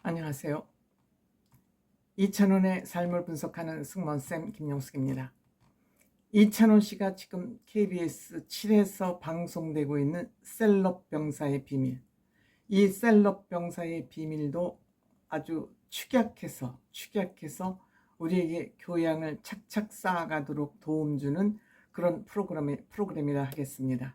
안녕하세요. 이찬원의 삶을 분석하는 승무원쌤 김용숙입니다. 이찬원 씨가 지금 KBS 7에서 방송되고 있는 셀럽 병사의 비밀, 이 셀럽 병사의 비밀도 아주 축약해서 우리에게 교양을 착착 쌓아가도록 도움 주는 그런 프로그램이라 하겠습니다.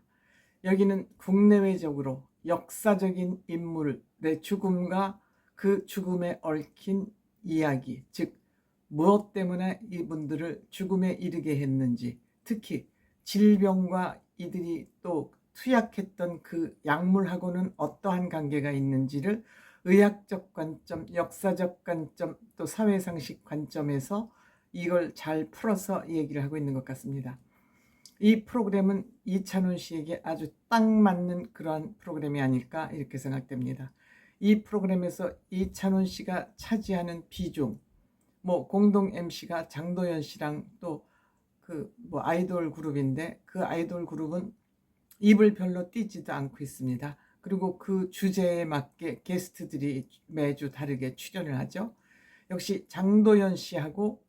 여기는 국내외적으로 역사적인 인물의 죽음과 그 죽음에 얽힌 이야기, 즉 무엇 때문에 이분들을 죽음에 이르게 했는지, 특히 질병과 이들이 또 투약했던 그 약물하고는 어떠한 관계가 있는지를 의학적 관점, 역사적 관점, 또 사회상식 관점에서 이걸 잘 풀어서 얘기를 하고 있는 것 같습니다. 이 프로그램은 이찬원 씨에게 아주 딱 맞는 그러한 프로그램이 아닐까 이렇게 생각됩니다. 이 프로그램에서 이찬원 씨가 차지하는 비중, 공동 MC가 장도연 씨랑 또 아이돌 그룹인데, 그 아이돌 그룹은 입을 별로 띄지도 않고 있습니다. 그리고 그 주제에 맞게 게스트들이 매주 다르게 출연을 하죠. 역시 장도연 씨하고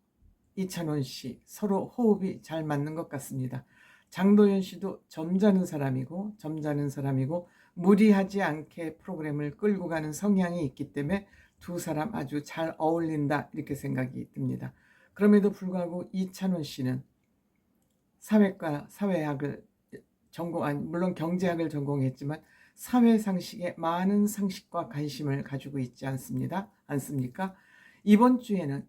이찬원 씨 서로 호흡이 잘 맞는 것 같습니다. 장도연 씨도 점잖은 사람이고 무리하지 않게 프로그램을 끌고 가는 성향이 있기 때문에 두 사람 아주 잘 어울린다 이렇게 생각이 듭니다. 그럼에도 불구하고 이찬원 씨는 사회학을 물론 경제학을 전공했지만 사회상식에 많은 상식과 관심을 가지고 있지 않습니까? 이번 주에는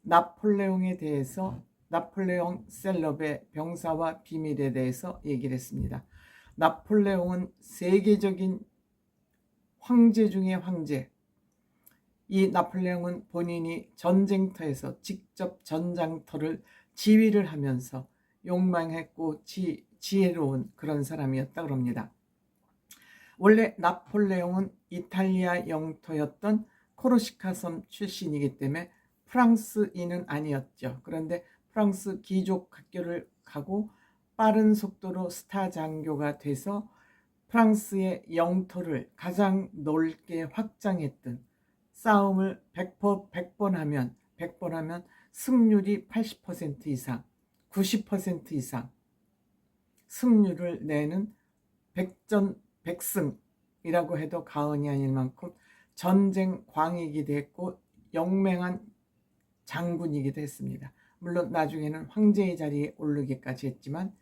나폴레옹에 대해서, 나폴레옹 셀럽의 병사와 비밀에 대해서 얘기를 했습니다. 나폴레옹은 세계적인 황제 중의 황제. 이 나폴레옹은 본인이 전쟁터에서 직접 전장터를 지휘를 하면서 용맹했고 지혜로운 그런 사람이었다 그럽니다. 원래 나폴레옹은 이탈리아 영토였던 코르시카 섬 출신이기 때문에 프랑스인은 아니었죠. 그런데 프랑스 귀족 학교를 가고 빠른 속도로 스타 장교가 돼서 프랑스의 영토를 가장 넓게 확장했던, 싸움을 100번 하면 승률이 80% 이상, 90% 이상 승률을 내는 백전백승이라고 해도 과언이 아닐 만큼 전쟁 광익이 됐고 영맹한 장군이기도 했습니다. 물론 나중에는 황제의 자리에 오르기까지 했지만,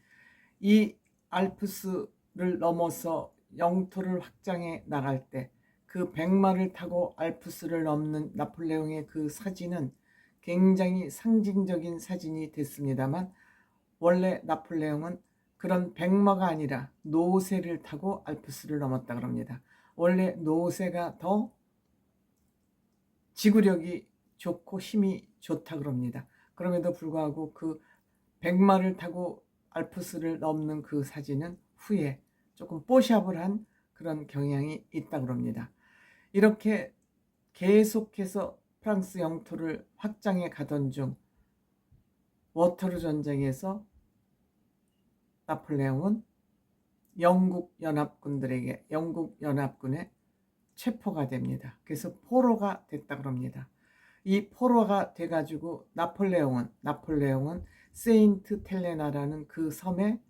이 알프스를 넘어서 영토를 확장해 나갈 때 그 백마를 타고 알프스를 넘는 나폴레옹의 그 사진은 굉장히 상징적인 사진이 됐습니다만, 원래 나폴레옹은 그런 백마가 아니라 노새를 타고 알프스를 넘었다 그럽니다. 원래 노새가 더 지구력이 좋고 힘이 좋다 그럽니다. 그럼에도 불구하고 그 백마를 타고 알프스를 넘는 그 사진은 후에 조금 뽀샵을 한 그런 경향이 있다 그럽니다. 이렇게 계속해서 프랑스 영토를 확장해 가던 중 워터루 전쟁에서 나폴레옹은 영국 연합군에 체포가 됩니다. 그래서 포로가 됐다 그럽니다. 이 포로가 돼가지고 나폴레옹은 세인트 텔레나라는 그 섬에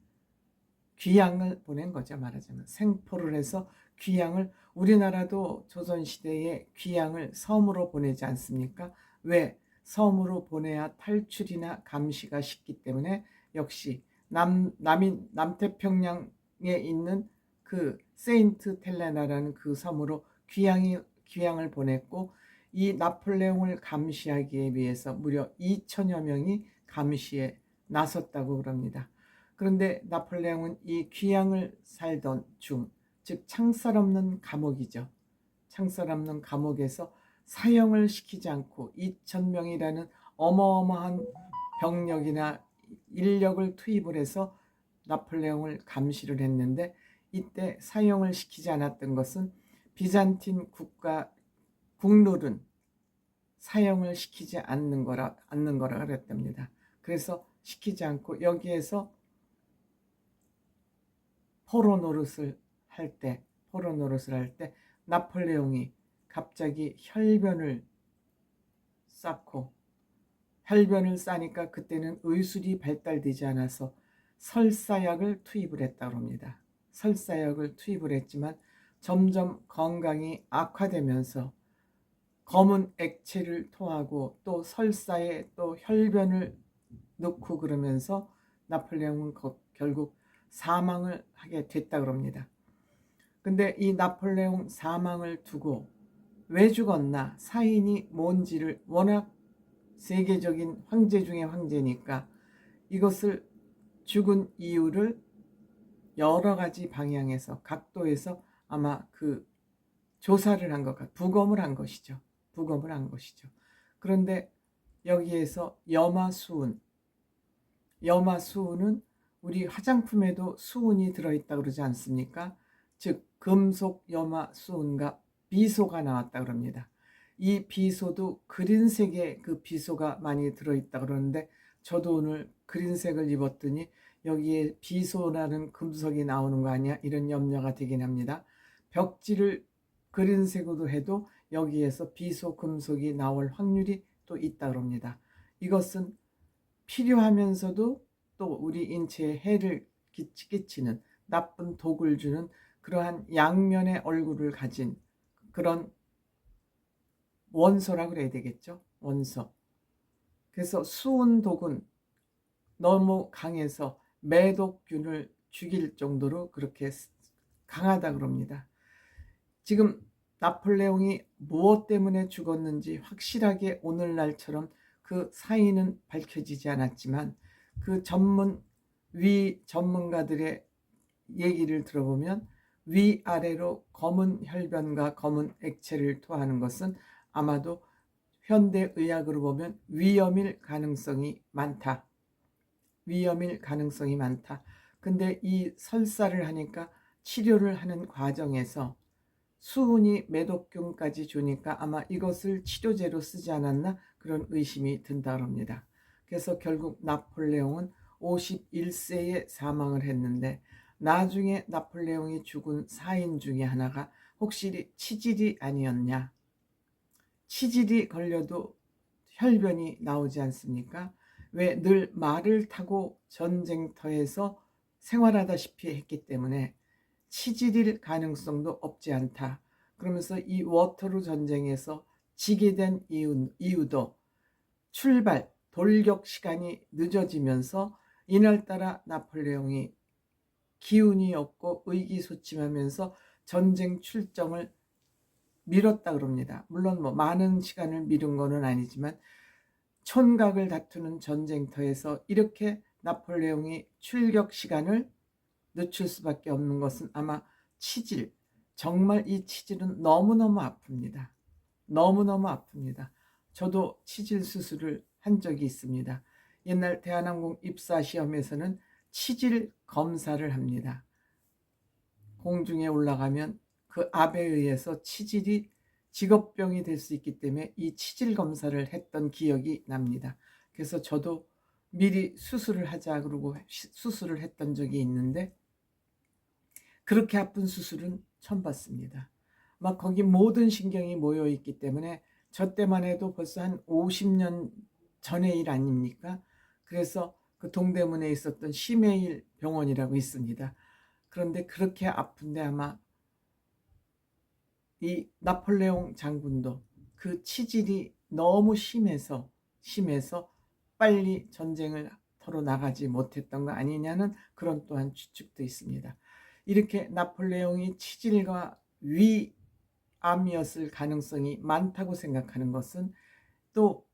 귀양을 보낸 거죠. 말하자면 생포를 해서 귀양을, 우리나라도 조선시대에 귀양을 섬으로 보내지 않습니까? 왜? 섬으로 보내야 탈출이나 감시가 쉽기 때문에, 역시 남태평양에 있는 그 세인트 텔레나라는 그 섬으로 귀양을 보냈고, 이 나폴레옹을 감시하기 위해서 무려 2천여 명이 감시에 나섰다고 그럽니다. 그런데 나폴레옹은 이 귀양을 살던 중, 즉 창살 없는 감옥이죠. 창살 없는 감옥에서 사형을 시키지 않고 2,000명이라는 어마어마한 병력이나 인력을 투입을 해서 나폴레옹을 감시를 했는데, 이때 사형을 시키지 않았던 것은 비잔틴 국룰은 사형을 시키지 않는 거라 그랬답니다. 그래서 시키지 않고 여기에서 포로 노릇을 할 때 나폴레옹이 갑자기 혈변을 쌓고, 혈변을 싸니까 그때는 의술이 발달되지 않아서 설사약을 투입을 했다고 합니다. 설사약을 투입을 했지만 점점 건강이 악화되면서 검은 액체를 토하고 또 설사에 또 혈변을 넣고 그러면서 나폴레옹은 결국 사망을 하게 됐다고 합니다. 근데 이 나폴레옹 사망을 두고 왜 죽었나, 사인이 뭔지를, 워낙 세계적인 황제 중에 황제니까 이것을 죽은 이유를 여러 가지 방향에서, 각도에서 아마 그 조사를 한 것 같아요. 부검을 한 것이죠. 부검을 한 것이죠. 그런데 여기에서 염화수은은 우리 화장품에도 수은이 들어있다 그러지 않습니까? 즉 금속 염화수은과 비소가 나왔다 그럽니다. 이 비소도 그린색의 그 비소가 많이 들어있다 그러는데, 저도 오늘 그린색을 입었더니 여기에 비소라는 금속이 나오는 거 아니야? 이런 염려가 되긴 합니다. 벽지를 그린색으로 해도 여기에서 비소 금속이 나올 확률이 또 있다 그럽니다. 이것은 필요하면서도 또 우리 인체에 해를 끼치는, 나쁜 독을 주는 그러한 양면의 얼굴을 가진 그런 원소라고 그래야 되겠죠. 원소. 그래서 수은독은 너무 강해서 매독균을 죽일 정도로 그렇게 강하다 그럽니다. 지금 나폴레옹이 무엇 때문에 죽었는지 확실하게 오늘날처럼 그 사인은 밝혀지지 않았지만, 그 전문가들의 얘기를 들어보면 위아래로 검은 혈변과 검은 액체를 토하는 것은 아마도 현대의학으로 보면 위염일 가능성이 많다. 위염일 가능성이 많다. 근데 이 설사를 하니까 치료를 하는 과정에서 수은이 매독균까지 주니까 아마 이것을 치료제로 쓰지 않았나, 그런 의심이 든다고 합니다. 그래서 결국 나폴레옹은 51세에 사망을 했는데, 나중에 나폴레옹이 죽은 사인 중에 하나가 혹시 치질이 아니었냐. 치질이 걸려도 혈변이 나오지 않습니까? 왜? 늘 말을 타고 전쟁터에서 생활하다시피 했기 때문에 치질일 가능성도 없지 않다. 그러면서 이 워터루 전쟁에서 지게 된 이유도 돌격 시간이 늦어지면서 이날따라 나폴레옹이 기운이 없고 의기소침하면서 전쟁 출정을 미뤘다 그럽니다. 물론 많은 시간을 미룬 거는 아니지만 촌각을 다투는 전쟁터에서 이렇게 나폴레옹이 출격 시간을 늦출 수밖에 없는 것은 아마 치질, 정말 이 치질은 너무너무 아픕니다. 너무너무 아픕니다. 저도 치질 수술을 한 적이 있습니다. 옛날 대한항공 입사 시험에서는 치질 검사를 합니다. 공중에 올라가면 그 압에 의해서 치질이 직업병이 될 수 있기 때문에 이 치질 검사를 했던 기억이 납니다. 그래서 저도 미리 수술을 하자 그러고 수술을 했던 적이 있는데, 그렇게 아픈 수술은 처음 봤습니다. 막 거기 모든 신경이 모여 있기 때문에, 저 때만 해도 벌써 한 50년 전의 일 아닙니까? 그래서 그 동대문에 있었던 시메일 병원이라고 있습니다. 그런데 그렇게 아픈데 아마 이 나폴레옹 장군도 그 치질이 너무 심해서 빨리 전쟁을 털어 나가지 못했던 거 아니냐는 그런 또한 추측도 있습니다. 이렇게 나폴레옹이 치질과 위암이었을 가능성이 많다고 생각하는 것은, 또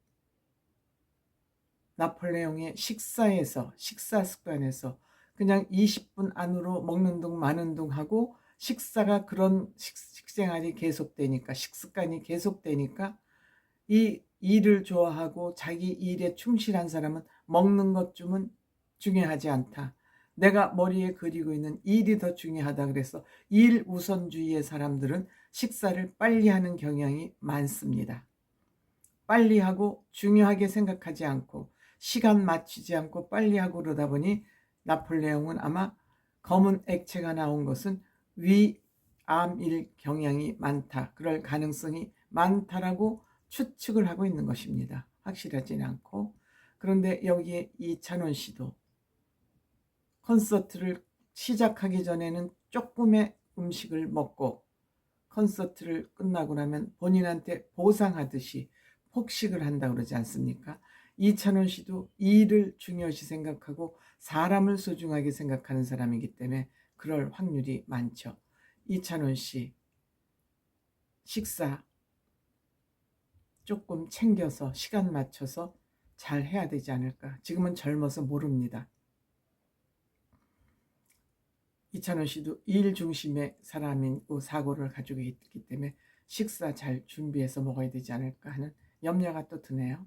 나폴레옹의 식사 습관에서 그냥 20분 안으로 먹는 둥 마는 둥 하고, 식사가 그런 식생활이 계속되니까, 식습관이 계속되니까, 이 일을 좋아하고 자기 일에 충실한 사람은 먹는 것쯤은 중요하지 않다. 내가 머리에 그리고 있는 일이 더 중요하다. 그래서 일 우선주의의 사람들은 식사를 빨리 하는 경향이 많습니다. 빨리 하고 중요하게 생각하지 않고 시간 맞추지 않고 빨리 하고 그러다 보니 나폴레옹은 아마 검은 액체가 나온 것은 암일 경향이 많다, 그럴 가능성이 많다라고 추측을 하고 있는 것입니다. 확실하지는 않고. 그런데 여기에 이찬원 씨도 콘서트를 시작하기 전에는 조금의 음식을 먹고 콘서트를 끝나고 나면 본인한테 보상하듯이 폭식을 한다고 그러지 않습니까? 이찬원 씨도 일을 중요시 생각하고 사람을 소중하게 생각하는 사람이기 때문에 그럴 확률이 많죠. 이찬원 씨 식사 조금 챙겨서 시간 맞춰서 잘 해야 되지 않을까. 지금은 젊어서 모릅니다. 이찬원 씨도 일 중심의 사람이고 사고를 가지고 있기 때문에 식사 잘 준비해서 먹어야 되지 않을까 하는 염려가 또 드네요.